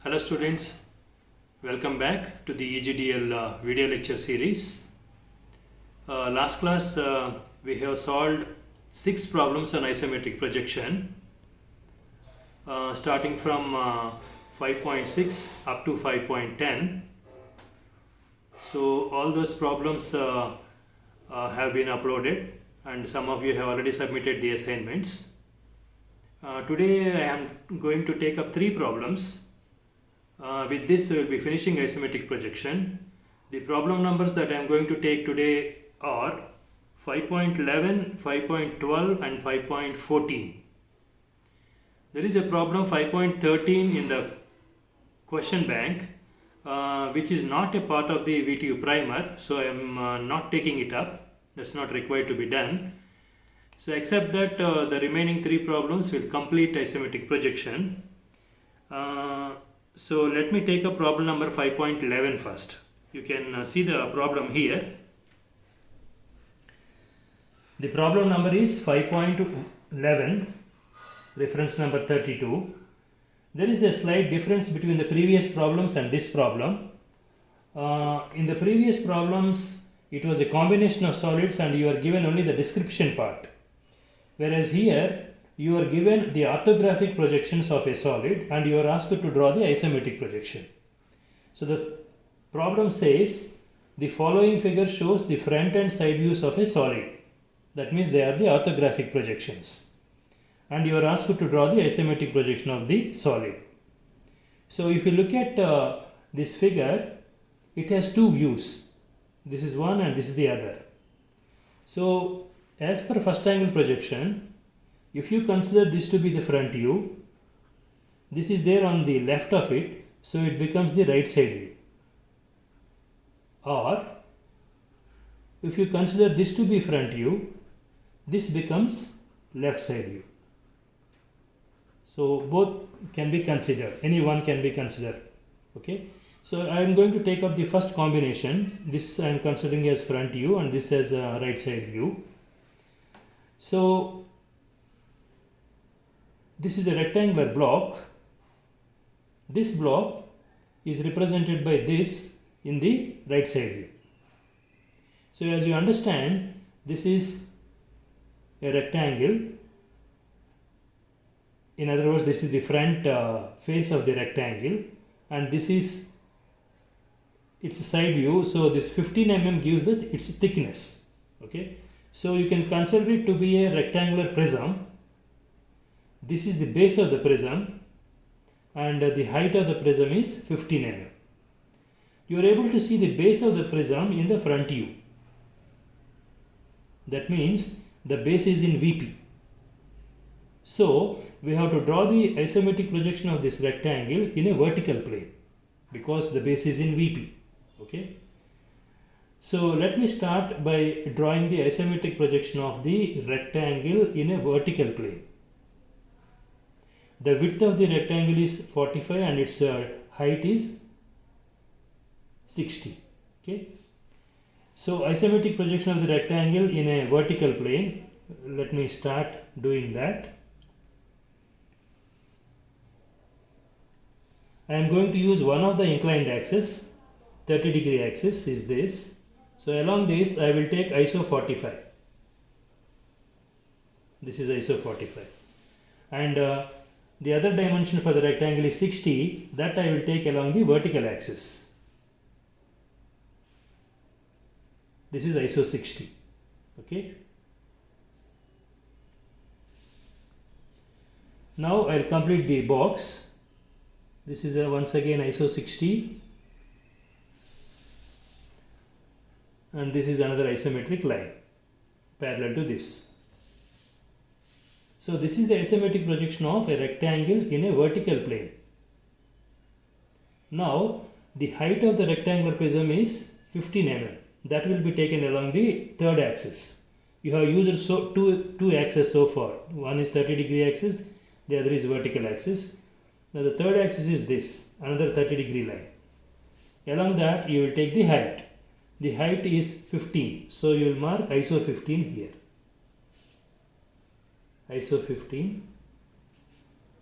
Hello students, welcome back to the EGDL video lecture series. Last class we have solved 6 problems on isometric projection starting from 5.6 up to 5.10. So all those problems have been uploaded and some of you have already submitted the assignments. Today I am going to take up 3 problems. With this we will be finishing isometric projection. The problem numbers that I am going to take today are 5.11, 5.12 and 5.14. There is a problem 5.13 in the question bank which is not a part of the VTU primer, so I am not taking it up. That's not required to be done. So except that the remaining 3 problems will complete isometric projection. So let me take up problem number 5.11 first. You can see the problem here. The problem number is 5.11, reference number 32. There is a slight difference between the previous problems and this problem. In the previous problems, it was a combination of solids and you are given only the description part. Whereas here, you are given the orthographic projections of a solid and you are asked to draw the isometric projection. So the problem says the following figure shows the front and side views of a solid. That means they are the orthographic projections. And you are asked to draw the isometric projection of the solid. So if you look at this figure, it has 2 views. This is one and this is the other. So as per first angle projection, if you consider this to be the front view, this is there on the left of it, so it becomes the right side view. Or if you consider this to be front view, this becomes left side view. So both can be considered, any one can be considered. Okay. So I am going to take up the first combination. This I am considering as front view and this as a right side view. So this is a rectangular block. This block is represented by this in the right side view. So as you understand, this is a rectangle. In other words, this is the front face of the rectangle and this is its side view. So this 15 mm gives its thickness. Okay. So you can consider it to be a rectangular prism. This is the base of the prism and the height of the prism is 15 mm. You are able to see the base of the prism in the front view. That means the base is in VP. So we have to draw the isometric projection of this rectangle in a vertical plane because the base is in VP. Okay. So let me start by drawing the isometric projection of the rectangle in a vertical plane. The width of the rectangle is 45 and its height is 60. Okay. So isometric projection of the rectangle in a vertical plane. Let me start doing that. I am going to use one of the inclined axis. 30-degree axis is this. So along this I will take ISO 45. This is ISO 45. And the other dimension for the rectangle is 60. That I will take along the vertical axis. This is ISO 60. Okay. Now I will complete the box. This is once again ISO 60. And this is another isometric line parallel to this. So this is the isometric projection of a rectangle in a vertical plane. Now the height of the rectangular prism is 15 mm. That will be taken along the third axis. You have used two axes so far. One is 30-degree axis, the other is vertical axis. Now the third axis is this, another 30-degree line. Along that you will take the height. The height is 15. So you will mark ISO 15 here. ISO 15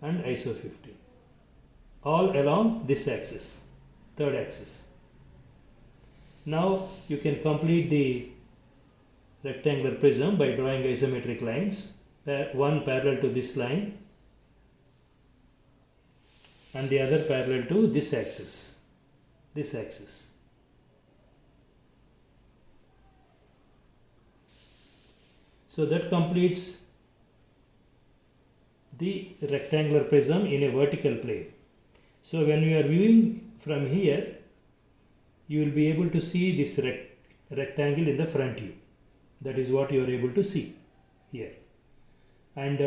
and ISO 15. all along this axis, third axis. Now you can complete the rectangular prism by drawing isometric lines, one parallel to this line and the other parallel to this axis, So that completes the rectangular prism in a vertical plane. So when you are viewing from here, you will be able to see this rectangle in the front view. That is what you are able to see here. And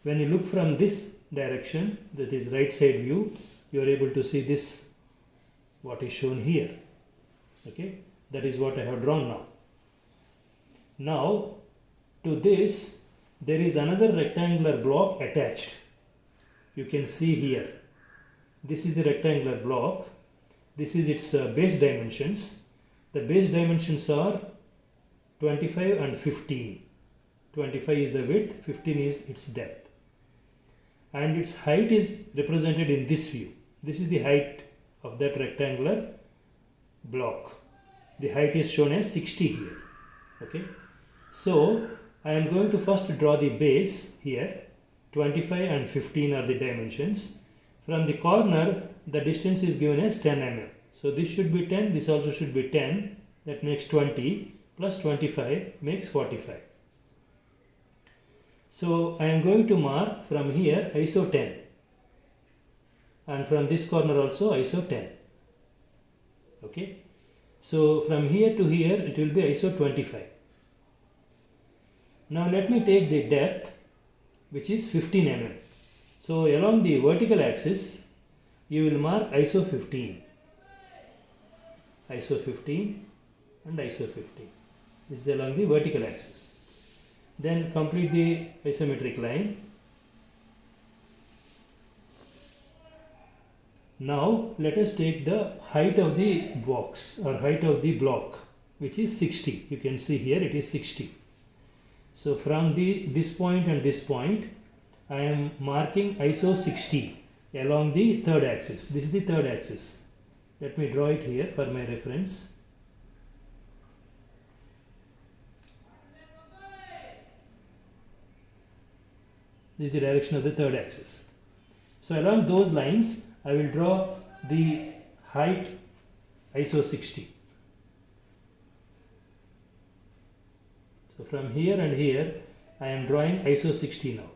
when you look from this direction, that is right side view, you are able to see this, what is shown here. Okay, that is what I have drawn now. Now to this there is another rectangular block attached. You can see here. This is the rectangular block. This is its base dimensions. The base dimensions are 25 and 15. 25 is the width, 15 is its depth. And its height is represented in this view. This is the height of that rectangular block. The height is shown as 60 here. Okay. So I am going to first draw the base here. 25 and 15 are the dimensions. From the corner, the distance is given as 10 mm. So this should be 10, this also should be 10. That makes 20 plus 25 makes 45. So I am going to mark from here ISO 10. And from this corner also ISO 10. Okay. So from here to here it will be ISO 25. Now let me take the depth, which is 15 mm. So along the vertical axis, you will mark ISO 15. ISO 15 and ISO 15. This is along the vertical axis. Then complete the isometric line. Now let us take the height of the box or height of the block, which is 60. You can see here it is 60. So from this point and this point, I am marking ISO 60 along the third axis. This is the third axis. Let me draw it here for my reference. This is the direction of the third axis. So along those lines, I will draw the height ISO 60. So from here and here, I am drawing ISO 60 now.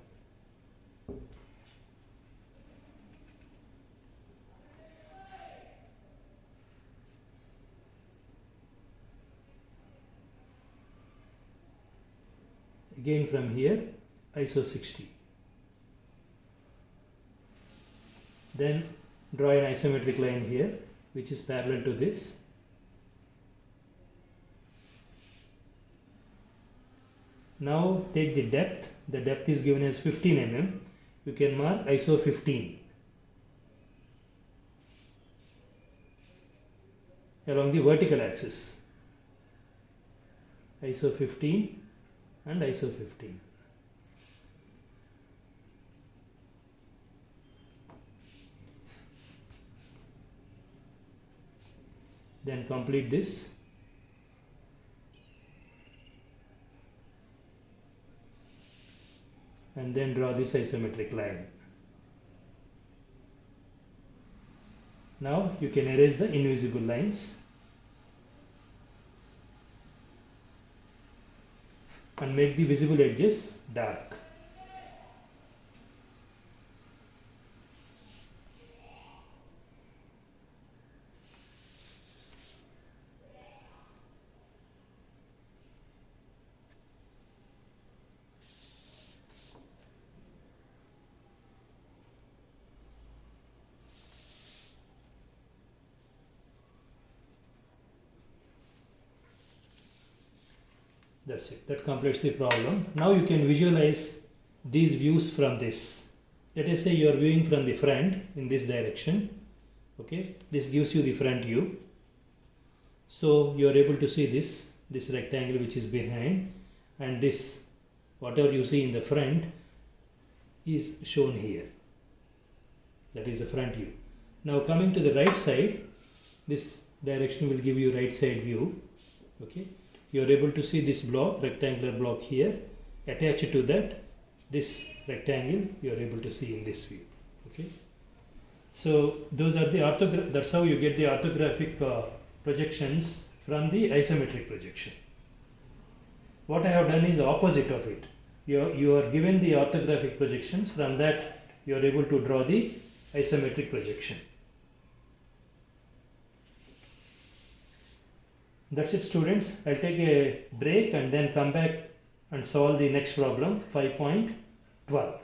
Again from here, ISO 60. Then draw an isometric line here, which is parallel to this. Now take the depth. The depth is given as 15 mm. You can mark ISO 15 along the vertical axis. ISO 15 and ISO 15. Then complete this. And then draw this isometric line. Now you can erase the invisible lines and make the visible edges dark. That's it. That completes the problem. Now you can visualize these views from this. Let us say you are viewing from the front in this direction. Okay, this gives you the front view. So you are able to see this rectangle which is behind, and this whatever you see in the front is shown here. That is the front view. Now coming to the right side, this direction will give you right side view. Okay, you are able to see this block, rectangular block here. Attached to that, this rectangle you are able to see in this view. Okay, so those are the that's how you get the orthographic projections from the isometric projection. What I have done is the opposite of it. You are given the orthographic projections, from that you are able to draw the isometric projection. That's it, students. I'll take a break and then come back and solve the next problem, 5.12.